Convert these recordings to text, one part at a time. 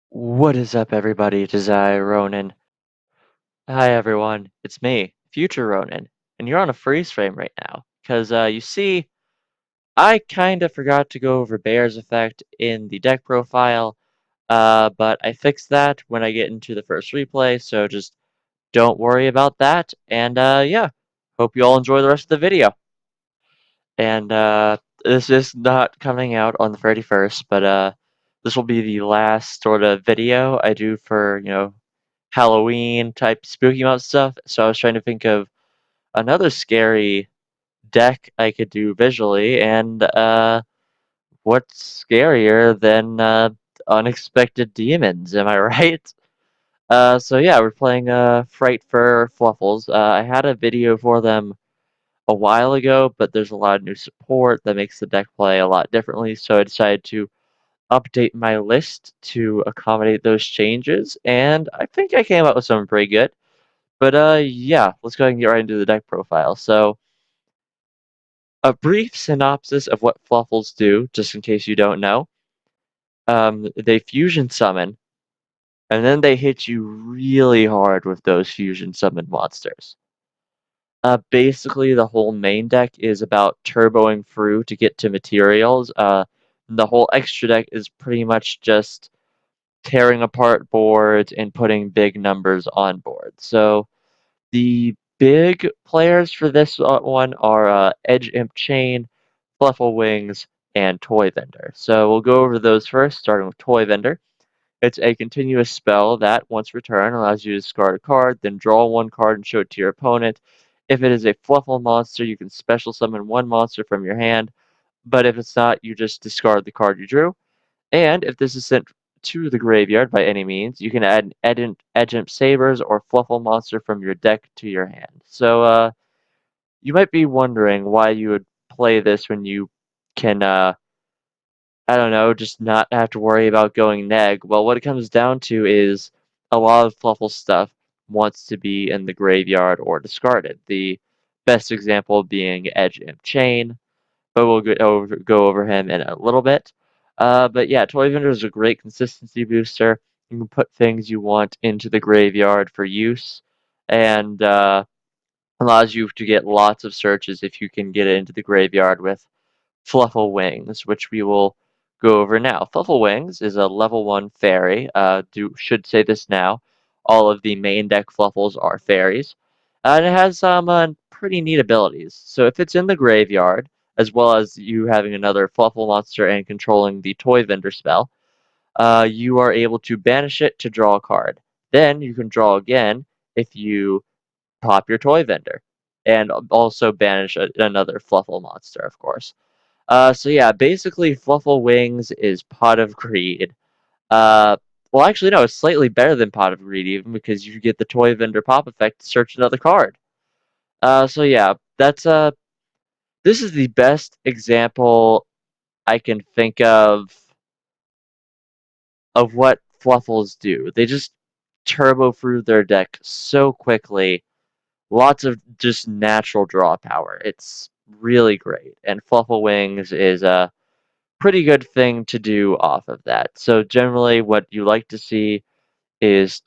What is up, everybody? It is I, Ronin. Hi, everyone. It's me, future Ronin, and you're on a freeze frame right now. Because, you see, I kind of forgot to go over Bear's effect in the deck profile, but I fixed that when I get into the first replay, so just don't worry about that. And, yeah, hope you all enjoy the rest of the video. And, this is not coming out on the 31st, but, this will be the last sort of video I do for, Halloween type spooky month stuff. So I was trying to think of another scary deck I could do visually, and what's scarier than unexpected demons? Am I right? So yeah, we're playing Fright for Fluffals. I had a video for them a while ago, but there's a lot of new support that makes the deck play a lot differently. So I decided to update my list to accommodate those changes, and I think I came up with something pretty good. But yeah, let's go ahead and get right into the deck profile. So, a brief synopsis of what Fluffals do, just in case you don't know. They fusion summon, and then they hit you really hard with those fusion summon monsters. Basically, the whole main deck is about turboing through to get to materials. The whole extra deck is pretty much just tearing apart boards and putting big numbers on board. So, the big players for this one are Edge Imp Chain, Fluffle Wings, and Toy Vendor. So we'll go over those first, starting with Toy Vendor. It's a continuous spell that, once returned, allows you to discard a card, then draw one card and show it to your opponent. If it is a Fluffle monster, you can special summon one monster from your hand, but if it's not, you just discard the card you drew. And if this is sent to the graveyard by any means, you can add an Edgent Sabers or Fluffle monster from your deck to your hand. So, you might be wondering why you would play this when you can, I don't know, just not have to worry about going neg. Well, what it comes down to is a lot of Fluffle stuff wants to be in the graveyard or discarded. The best example being Edge Imp Chain, but we'll go over him in a little bit. But yeah, Toy Vendor is a great consistency booster. You can put things you want into the graveyard for use, and allows you to get lots of searches if you can get it into the graveyard with Fluffle Wings, which we will go over now. Fluffle Wings is a level 1 fairy. Should say this now. All of the main deck Fluffles are fairies. And it has some pretty neat abilities. So if it's in the graveyard, as well as you having another Fluffle monster and controlling the Toy Vendor spell, you are able to banish it to draw a card. Then you can draw again if you pop your Toy Vendor, and also banish another Fluffle monster, of course. So yeah, basically Fluffle Wings is Pot of Greed. Uh, well, actually, no, it's slightly better than Pot of Greed, even because you get the Toy Vendor pop effect to search another card. So yeah, this is the best example I can think of what Fluffles do. They just turbo through their deck so quickly. Lots of just natural draw power. It's really great. And Fluffle Wings is a pretty good thing to do off of that. So generally what you like to see is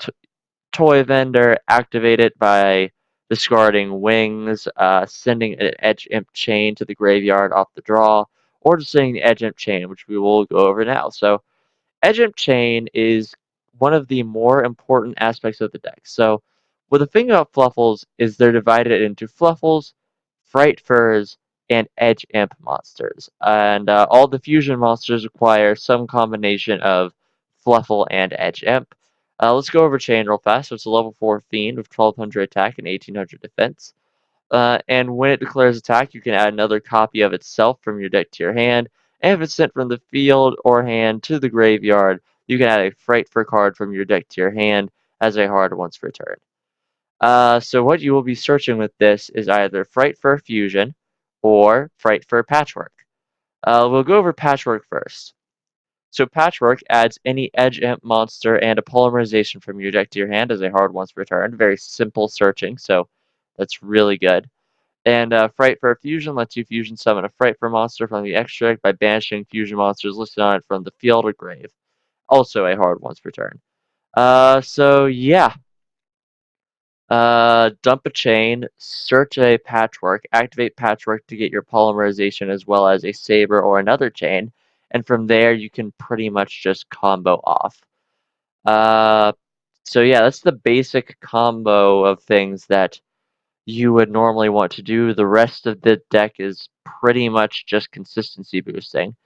Toy Vendor, activate it by discarding Wings, sending an Edge Imp Chain to the graveyard off the draw, or just sending the Edge Imp Chain, which we will go over now. So Edge Chain is one of the more important aspects of the deck. So, what the thing about Fluffles is they're divided into Fluffles, Fright Furs, and Edge Imp monsters. And all the fusion monsters require some combination of Fluffle and Edge Imp. Let's go over Chain real fast. So, it's a level 4 Fiend with 1200 attack and 1800 defense. And when it declares attack, you can add another copy of itself from your deck to your hand. And if it's sent from the field or hand to the graveyard, you can add a Fright for card from your deck to your hand as a card once returned. So what you will be searching with this is either Fright for Fusion or Fright for Patchwork. We'll go over Patchwork first. So Patchwork adds any Edge Imp monster and a Polymerization from your deck to your hand as a hard once returned. Very simple searching, so that's really good. And Fright for Fusion lets you fusion summon a Fright for monster from the extra deck by banishing fusion monsters listed on it from the field or grave. also a hard once per turn. So yeah, dump a chain, search a patchwork, activate patchwork to get your polymerization as well as a saber or another chain, and from there you can pretty much just combo off. Uh, so yeah, that's the basic combo of things that you would normally want to do. The rest of the deck is pretty much just consistency boosting.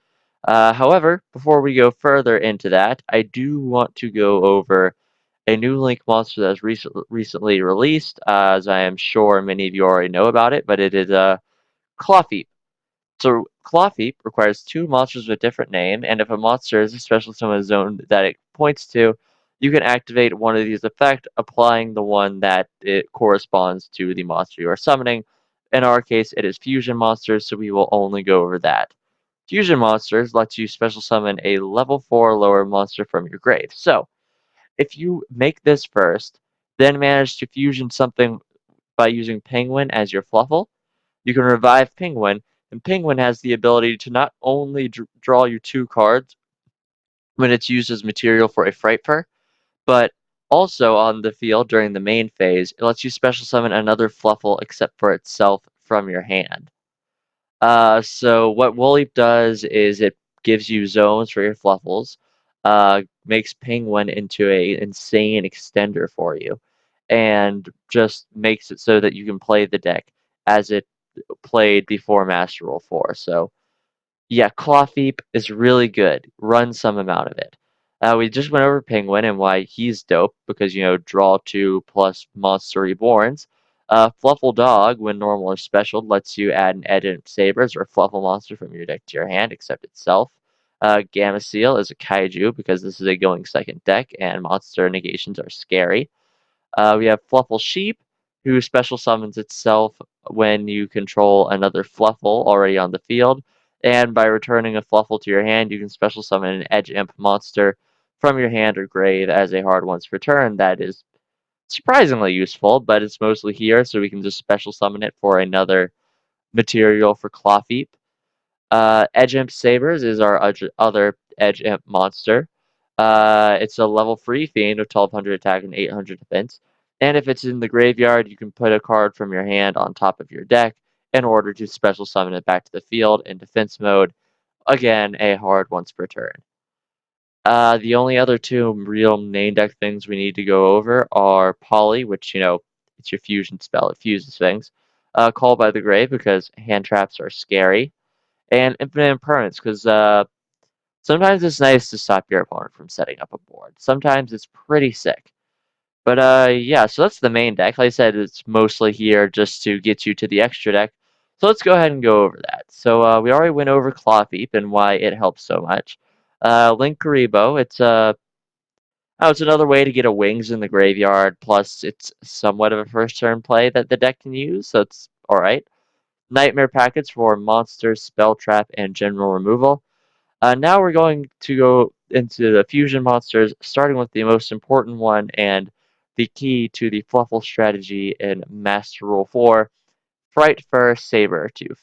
However, before we go further into that, I do want to go over a new Link monster that was recently released, as I am sure many of you already know about it, but it is Clefheap. So Clefheap requires two monsters with a different name, and if a monster is a special summon zone that it points to, you can activate one of these effects, applying the one that it corresponds to the monster you are summoning. In our case, it is Fusion Monsters, so we will only go over that. Fusion Monsters lets you special summon a level 4 lower monster from your grave. So, if you make this first, then manage to fusion something by using Penguin as your fluffle, you can revive Penguin, and Penguin has the ability to not only draw you 2 cards when it's used as material for a Fright Fur, but also on the field during the main phase, it lets you special summon another fluffle except for itself from your hand. So what Woolleap does is it gives you zones for your fluffles, makes Penguin into a insane extender for you, and just makes it so that you can play the deck as it played before Master Rule 4. So yeah, Clefheap is really good. Run some amount of it. We just went over Penguin and why he's dope because, draw 2 plus Monster Reborns. Fluffle Dog, when normal or special, lets you add an Edgent Sabers or Fluffle monster from your deck to your hand, except itself. Gamma Seal is a kaiju because this is a going second deck and monster negations are scary. We have Fluffle Sheep, who special summons itself when you control another Fluffle already on the field. And by returning a Fluffle to your hand, you can special summon an Edge Imp monster from your hand or grave as a hard once per turn. That is surprisingly useful, but it's mostly here, so we can just special summon it for another material for Clefheap. Edge Imp Sabers is our other Edge Imp monster. It's a level 3 fiend with 1200 attack and 800 defense. And if it's in the graveyard, you can put a card from your hand on top of your deck in order to special summon it back to the field in defense mode. Again, a hard once per turn. The only other two real main deck things we need to go over are Poly, which, it's your fusion spell. It fuses things. Call by the Grave, because hand traps are scary. And Infinite Impermanence, because sometimes it's nice to stop your opponent from setting up a board. Sometimes it's pretty sick. But yeah, so that's the main deck. Like I said, it's mostly here just to get you to the extra deck. So let's go ahead and go over that. So we already went over Clefheap and why it helps so much. Link Karibo, it's another way to get a wings in the graveyard. Plus, it's somewhat of a first turn play that the deck can use, so it's alright. Nightmare packets for monsters, spell trap, and general removal. Now we're going to go into the fusion monsters, starting with the most important one and the key to the Fluffle strategy in Master Rule 4, Fright Fur Sabertooth.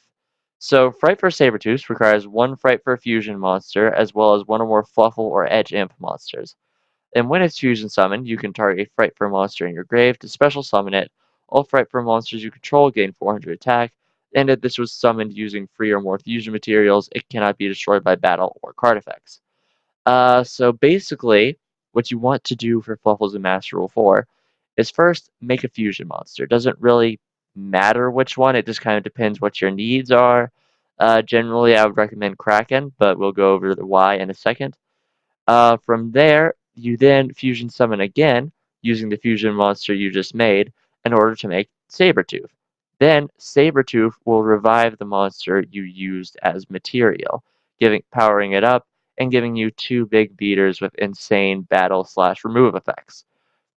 So Fright Fur Sabertooth requires one Fright Fur fusion monster as well as one or more Fluffle or Edge Imp monsters. And when it's fusion summoned, you can target a Fright Fur monster in your grave to special summon it. All Fright Fur monsters you control gain 400 attack, and if this was summoned using 3 or more fusion materials, it cannot be destroyed by battle or card effects. So basically, what you want to do for Fluffles in Master Rule 4 is first make a fusion monster. It doesn't really matter which one, it just kind of depends what your needs are. Generally, I would recommend Kraken, but we'll go over the why in a second. From there, you then fusion summon again using the fusion monster you just made in order to make Sabertooth. Then Sabertooth will revive the monster you used as material, powering it up and giving you 2 big beaters with insane battle/remove effects.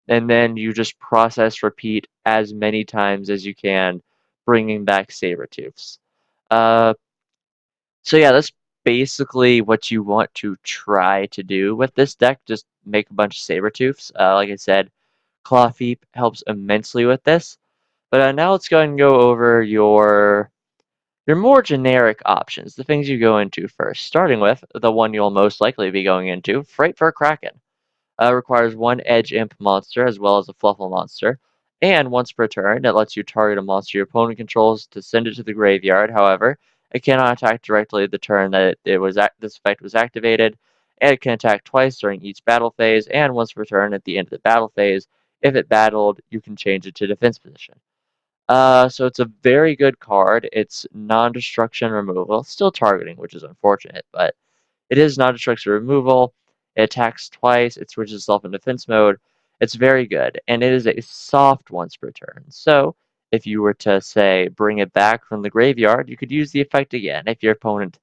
And then you just process repeat as many times as you can, bringing back Sabertooths. Uh, so yeah, that's basically what you want to try to do with this deck. Just make a bunch of Sabertooths. Like I said, Clefheap helps immensely with this. But now let's go ahead and go over your Your more generic options, the things you go into first, starting with the one you'll most likely be going into, Fright for Kraken. Requires one Edge Imp monster as well as a Fluffle monster, and once per turn, it lets you target a monster your opponent controls to send it to the graveyard. However, it cannot attack directly the turn that this effect was activated, and it can attack twice during each battle phase, and once per turn at the end of the battle phase. If it battled, you can change it to defense position. So it's a very good card. It's non-destruction removal, still targeting, which is unfortunate, but it is non-destruction removal. It attacks twice. It switches itself in defense mode. It's very good, and it is a soft once per turn. So if you were to, say, bring it back from the graveyard, you could use the effect again if your opponent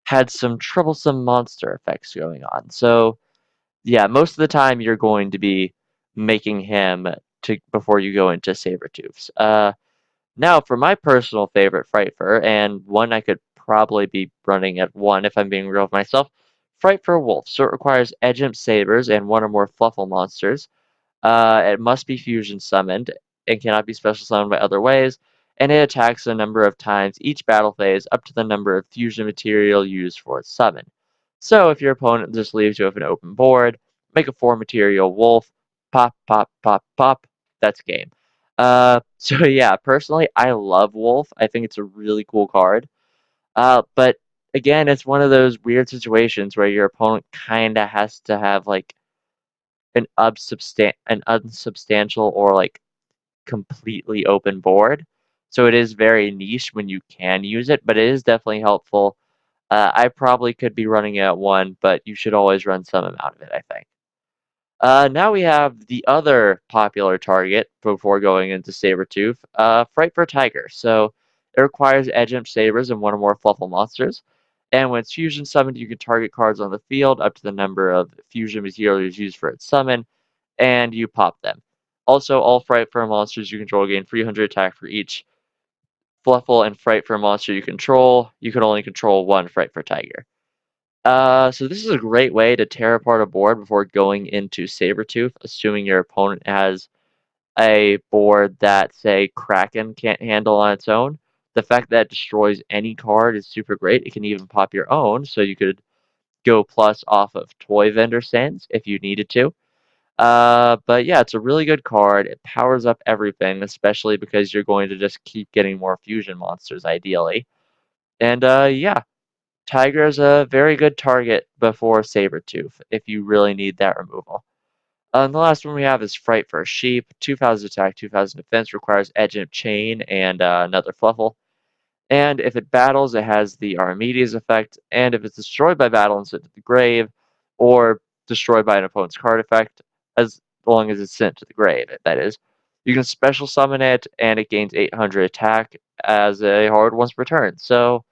had some troublesome monster effects going on. So yeah, most of the time you're going to be making him to before you go into Sabertooths. Now, for my personal favorite Frightfur, and one I could probably be running at one if I'm being real with myself, Frightfur Wolf. So it requires Edgemp Sabers and one or more Fluffle monsters. It must be fusion summoned and cannot be special summoned by other ways, and it attacks a number of times each battle phase up to the number of fusion material used for its summon. So if your opponent just leaves you with an open board, make a 4 material wolf, pop, pop, pop, pop, that's game. So yeah, personally, I love Wolf. I think it's a really cool card. But again, it's one of those weird situations where your opponent kind of has to have like an unsubstantial or like completely open board. So it is very niche when you can use it, but it is definitely helpful. I probably could be running it at one, but you should always run some amount of it, I think. Now we have the other popular target before going into Sabertooth, Fright for Tiger. So it requires Edgemp Sabers and one or more Fluffle monsters. And when it's fusion summoned, you can target cards on the field up to the number of fusion materials used for its summon, and you pop them. Also, all Fright for monsters you control gain 300 attack for each Fluffle and Fright for monster you control. You can only control one Fright for Tiger. So this is a great way to tear apart a board before going into Sabertooth, assuming your opponent has a board that, say, Kraken can't handle on its own. The fact that it destroys any card is super great. It can even pop your own, so you could go plus off of Toy Vendor Sands if you needed to. But yeah, it's a really good card. It powers up everything, especially because you're going to just keep getting more fusion monsters, ideally. And yeah, Tiger is a very good target before Sabertooth if you really need that removal. And the last one we have is Fright for a Sheep. 2000 attack, 2000 defense, requires Edge and Chain and another Fluffle. And if it battles, it has the Archimedes effect. And if it's destroyed by battle and sent to the grave, or destroyed by an opponent's card effect, as long as it's sent to the grave, that is, you can special summon it, and it gains 800 attack as a hard once per turn. So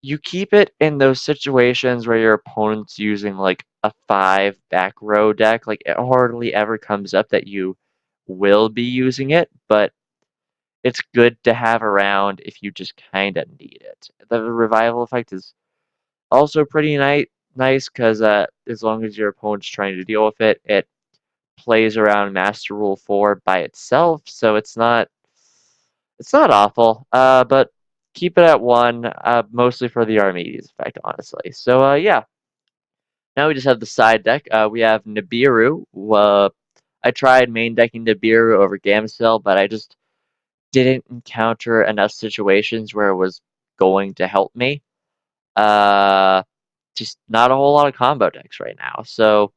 you keep it in those situations where your opponent's using like a 5 back row deck. Like it hardly ever comes up that you will be using it, but it's good to have around if you just kind of need it. The revival effect is also pretty nice because as long as your opponent's trying to deal with it, it plays around Master Rule 4 by itself, so it's not awful. But keep it at one, mostly for the Archimedes effect, honestly. So yeah, now we just have the side deck. We have Nibiru. I tried main decking Nibiru over Gamcell, but I just didn't encounter enough situations where it was going to help me. Uh, just not a whole lot of combo decks right now. So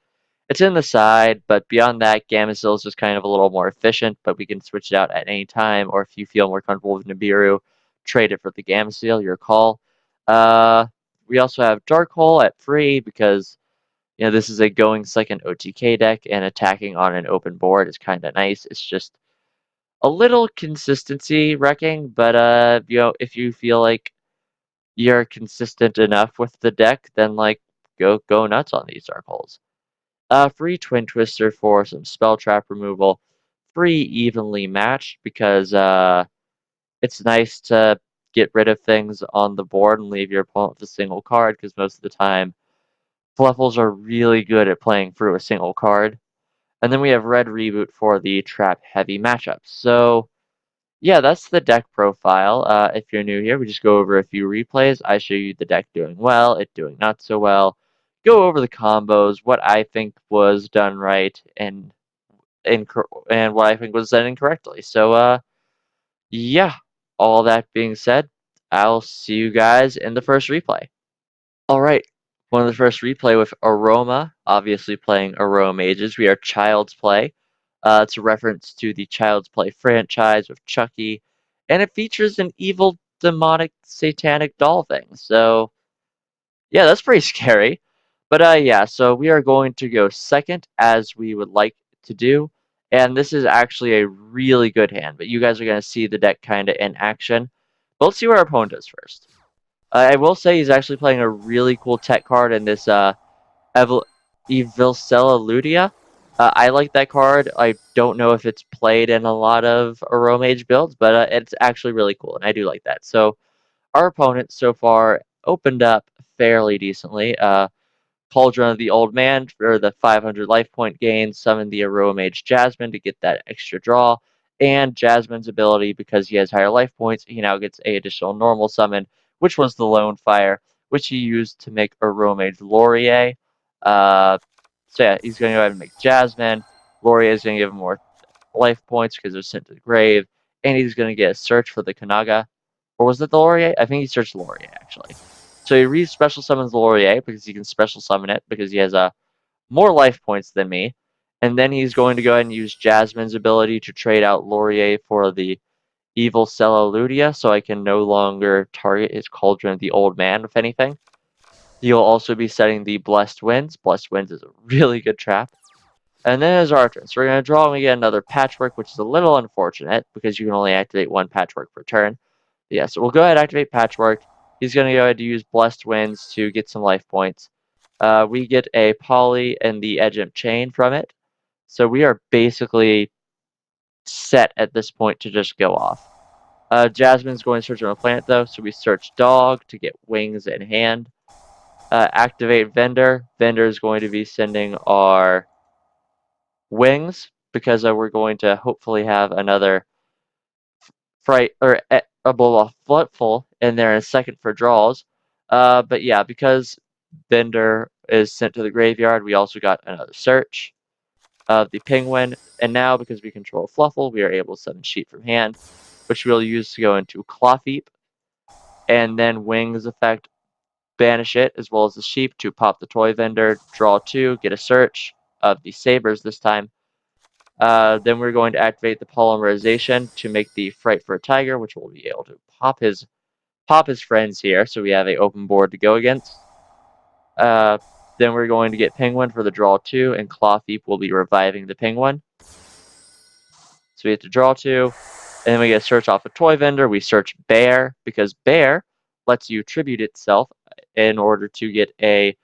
it's in the side, but beyond that, Gamazil is just kind of a little more efficient, but we can switch it out at any time, or if you feel more comfortable with Nibiru, trade it for the Gamazil, your call. Uh, we also have Dark Hole at free because this is a going second OTK deck, and attacking on an open board is kind of nice. It's just a little consistency wrecking, but if you feel like you're consistent enough with the deck, then like go nuts on these Dark Holes. Free Twin Twister for some spell trap removal. Free Evenly Matched because it's nice to get rid of things on the board and leave your opponent with a single card because most of the time Fluffles are really good at playing through a single card. And then we have Red Reboot for the trap heavy matchups. So Yeah, that's the deck profile. If you're new here, we just go over a few replays. I show you the deck doing well, it doing not so well. Go over the combos, what I think was done right, and what I think was done incorrectly. So, yeah. All that being said, I'll see you guys in the first replay. All right. One of the first replay with Aroma, obviously playing Aroma Mages. We are Child's Play. It's a reference to the Child's Play franchise with Chucky, and it features an evil, demonic, satanic doll thing. So, yeah, that's pretty scary. But yeah, so we are going to go second as we would like to do. And this is actually a really good hand, but you guys are going to see the deck kind of in action. But let's see what our opponent does first. I will say he's actually playing a really cool tech card in this Evilcella Ludia. I like that card. I don't know if it's played in a lot of Aromage builds, but it's actually really cool, and I do like that. So our opponent so far opened up fairly decently. Cauldron of the Old Man for the 500 life point gain, summon the Aromage Jasmine to get that extra draw, and Jasmine's ability, because he has higher life points, he now gets a additional normal summon, which was the Lone Fire, which he used to make Aromage Laurier. Uh, so yeah, he's going to go ahead and make Jasmine. Laurier is going to give him more life points because they're sent to the grave, and he's going to get a search for the Kanaga. Or was it the Laurier? I think he searched Laurier, actually. So he special summons Laurier because he can special summon it because he has more life points than me. And then he's going to go ahead and use Jasmine's ability to trade out Laurier for the Evil Ludia, so I can no longer target his Cauldron of the Old Man with anything. He'll also be setting the Blessed Winds. Blessed Winds is a really good trap. And then there's our turn. So we're going to draw and we get another Patchwork, which is a little unfortunate because you can only activate one Patchwork per turn. Yeah, so we'll go ahead and activate Patchwork. He's going to go ahead to use Blessed Winds to get some life points. We get a Poly and the Edge of Chain from it. So we are basically set at this point to just go off. Jasmine's going to search on a planet though, so we search Dog to get Wings in hand. Activate Vendor. Vendor is going to be sending our Wings because we're going to hopefully have another fright or a fluffal in there in a second for draws. But yeah, because Bender is sent to the graveyard, we also got another search of the penguin, and now because we control Fluffle, we are able to summon Sheep from hand, which we'll use to go into Clawfeep, and then Wings effect banish it as well as the sheep to pop the toy vendor, draw two, get a search of the sabers this time. Then we're going to activate the polymerization to make the fright for a tiger, which will be able to pop his friends here, so we have an open board to go against. Then we're going to get penguin for the draw two, and Clawfeep will be reviving the penguin. So we have to draw two, and then we get a search off a toy vendor. We search bear because bear lets you tribute itself in order to get a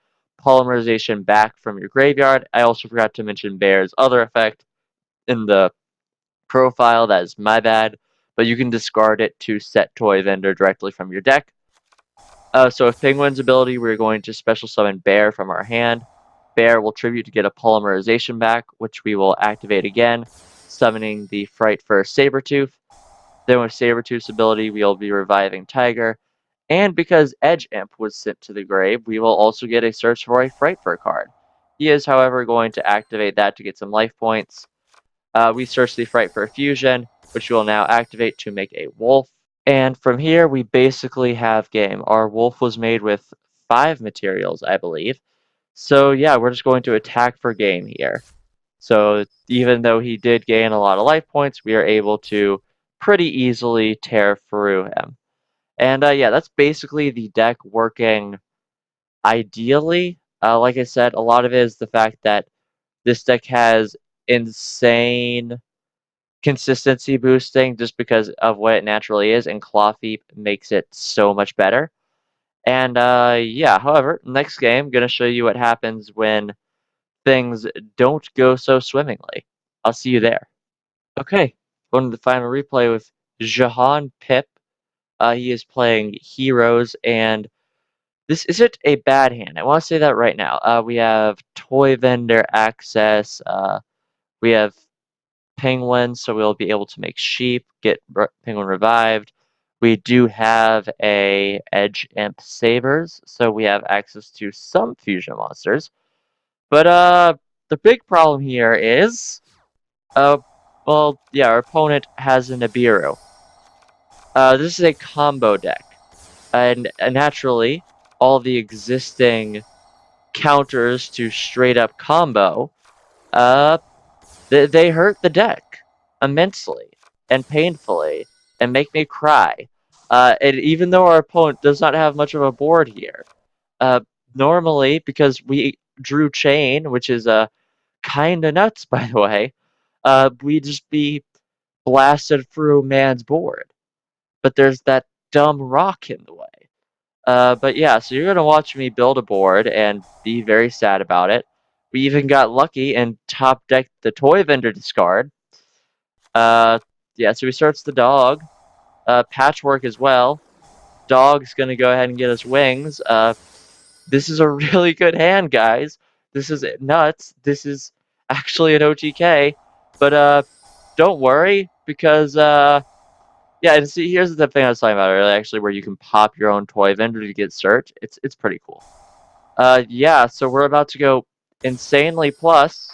polymerization back from your graveyard. I also forgot to mention bear's other effect in the profile. That is my bad, but you can discard it to set toy vendor directly from your deck. So with Penguin's ability, we're going to special summon Bear from our hand. Bear will tribute to get a polymerization back, which we will activate again, summoning the Fright for Sabretooth. Then with Sabretooth's ability, we'll be reviving Tiger. And because Edge Imp was sent to the grave, we will also get a search for a Fright Fur card. He is, however, going to activate that to get some life points. We search the Fright for Fusion, which we will now activate to make a wolf. And from here, we basically have game. Our wolf was made with 5 materials, I believe. So yeah, we're just going to attack for game here. So even though he did gain a lot of life points, we are able to pretty easily tear through him. And yeah, that's basically the deck working ideally. Like I said, a lot of it is the fact that this deck has insane consistency boosting just because of what it naturally is, and Clawfeep makes it so much better. And yeah, however, next game, I'm going to show you what happens when things don't go so swimmingly. I'll see you there. Okay, going to the final replay with Jahan Pip. He is playing Heroes, and this isn't a bad hand. I want to say that right now. We have Toy Vendor access. We have penguins, so we'll be able to make sheep, get penguin revived. We do have a edge imp sabers, so we have access to some fusion monsters. But the big problem here is well, yeah, our opponent has a Nibiru. This is a combo deck, and naturally, all the existing counters to straight up combo, uh, they hurt the deck immensely and painfully and make me cry. And even though our opponent does not have much of a board here, uh, normally because we drew chain, which is kind of nuts, by the way, we just be blasted through man's board. But there's that dumb rock in the way. But yeah, so you're gonna watch me build a board and be very sad about it. We even got lucky and top decked the toy vendor discard. Uh, yeah, so he starts the dog. Patchwork as well. Dog's gonna go ahead and get us wings. This is a really good hand, guys. This is nuts. This is actually an OTK. But don't worry, because yeah, and see, here's the thing I was talking about earlier, actually, where you can pop your own toy vendor to get search. It's pretty cool. Yeah, so we're about to go insanely plus,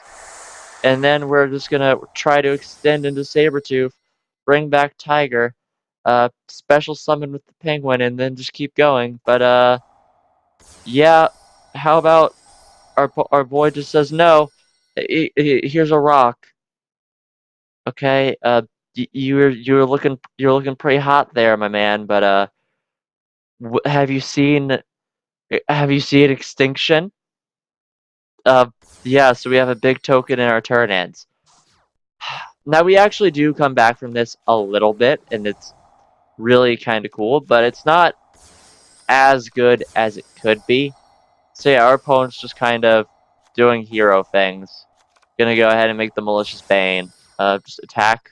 and then we're just gonna try to extend into Sabretooth, bring back Tiger, special summon with the Penguin, and then just keep going. But yeah, how about our boy just says no? Here's a rock. Okay, you're looking pretty hot there, my man. But have you seen Extinction? Uh, yeah, so we have a big token in our turn ends. Now we actually do come back from this a little bit, and it's really kind of cool, but it's not as good as it could be. So yeah, our opponent's just kind of doing hero things. Gonna go ahead and make the Malicious Bane. Just attack.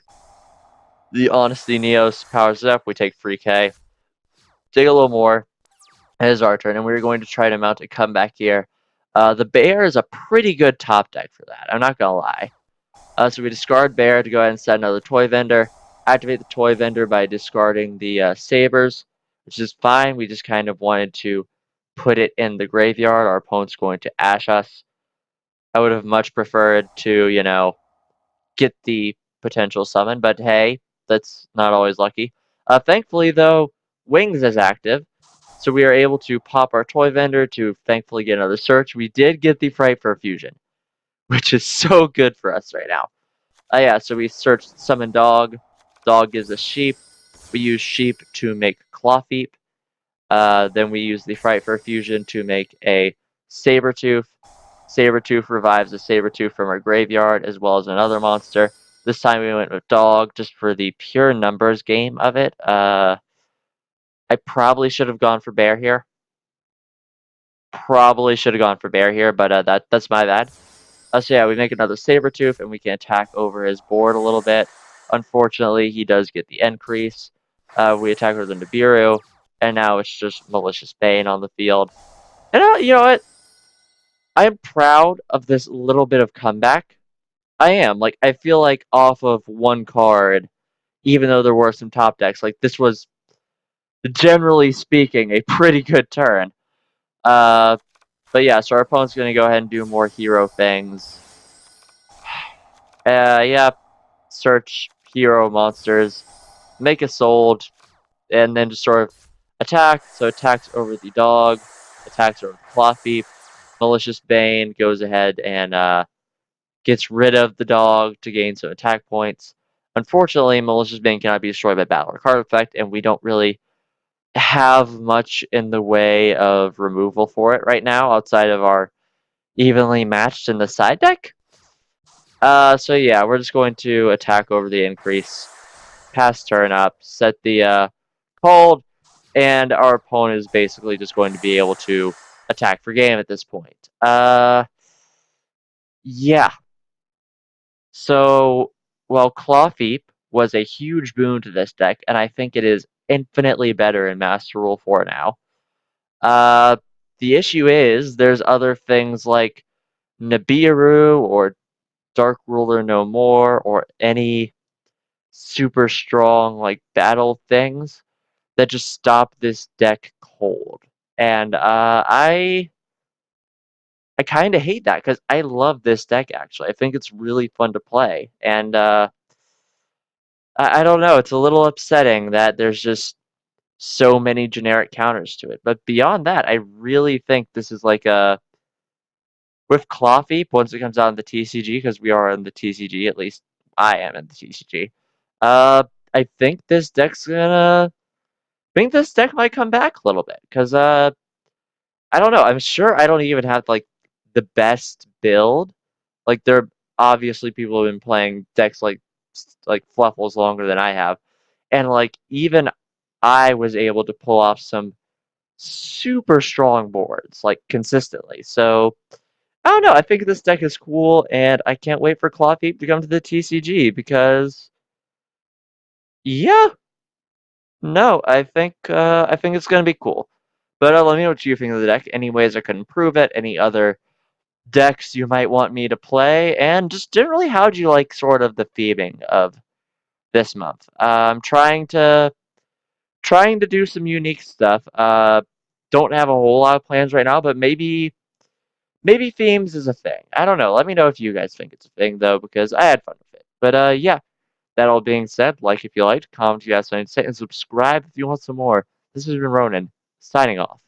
The Honesty Neos powers it up. We take 3k. Take a little more. It is our turn, and we're going to try to mount a comeback here. The Bear is a pretty good top deck for that. I'm not gonna lie. So we discard Bear to go ahead and set another Toy Vendor. Activate the Toy Vendor by discarding the Sabers, which is fine. We just kind of wanted to put it in the graveyard. Our opponent's going to Ash us. I would have much preferred to, get the potential summon, but hey, that's not always lucky. Thankfully, though, Wings is active, so we are able to pop our Toy Vendor to thankfully get another search. We did get the Fright for Fusion, which is so good for us right now. Yeah, so we search Summon Dog. Dog gives us Sheep. We use Sheep to make Clawfeep. Then we use the Fright for Fusion to make a Sabretooth. Sabretooth revives a Sabretooth from our graveyard, as well as another monster. This time we went with Dog, just for the pure numbers game of it. I probably should have gone for Bear here. But that's my bad. So yeah, we make another Sabretooth, and we can attack over his board a little bit. Unfortunately, he does get the increase. We attack over the Nibiru, and now it's just Malicious Bane on the field. And you know what? I am proud of this little bit of comeback. I am. Like, I feel like off of one card, even though there were some top decks, like, this was, generally speaking, a pretty good turn. Uh, but yeah, so our opponent's going to go ahead and do more hero things. Yeah, search hero monsters, make a sold, and then just sort of attack. So attacks over the dog, attacks over the Clawfeep. Malicious Bane goes ahead and gets rid of the dog to gain some attack points. Unfortunately, Malicious Bane cannot be destroyed by battle or card effect, and we don't really have much in the way of removal for it right now outside of our evenly matched in the side deck. So yeah, we're just going to attack over the increase, pass turn up, set the cold, and our opponent is basically just going to be able to attack for game at this point. Yeah. So, well, Clawfeep was a huge boon to this deck, and I think it is infinitely better in Master Rule 4 now. Uh, the issue is there's other things like Nibiru or Dark Ruler no more or any super strong like battle things that just stop this deck cold. And I kind of hate that because I love this deck actually. I think it's really fun to play, and I don't know. It's a little upsetting that there's just so many generic counters to it. But beyond that, I really think this is like a with Coffee once it comes out in the TCG because we are in the TCG, at least I am in the TCG. Uh, I think this deck's gonna. I think this deck might come back a little bit because I don't know. I'm sure I don't even have like the best build. Like there are obviously people who have been playing decks like Fluffals longer than I have, and like even I was able to pull off some super strong boards like consistently. So I don't know. I think this deck is cool, and I can't wait for Clawfeet to come to the TCG because yeah, no, I think it's gonna be cool. But let me know what you think of the deck. Any ways I could improve it? Any other decks you might want me to play? And just generally, how do you like sort of the theming of this month? I'm trying to do some unique stuff. Don't have a whole lot of plans right now, but maybe themes is a thing. I don't know. Let me know if you guys think it's a thing though, because I had fun with it. But yeah. That all being said, like if you liked, comment if you guys want to say, and subscribe if you want some more. This has been Ronin, signing off.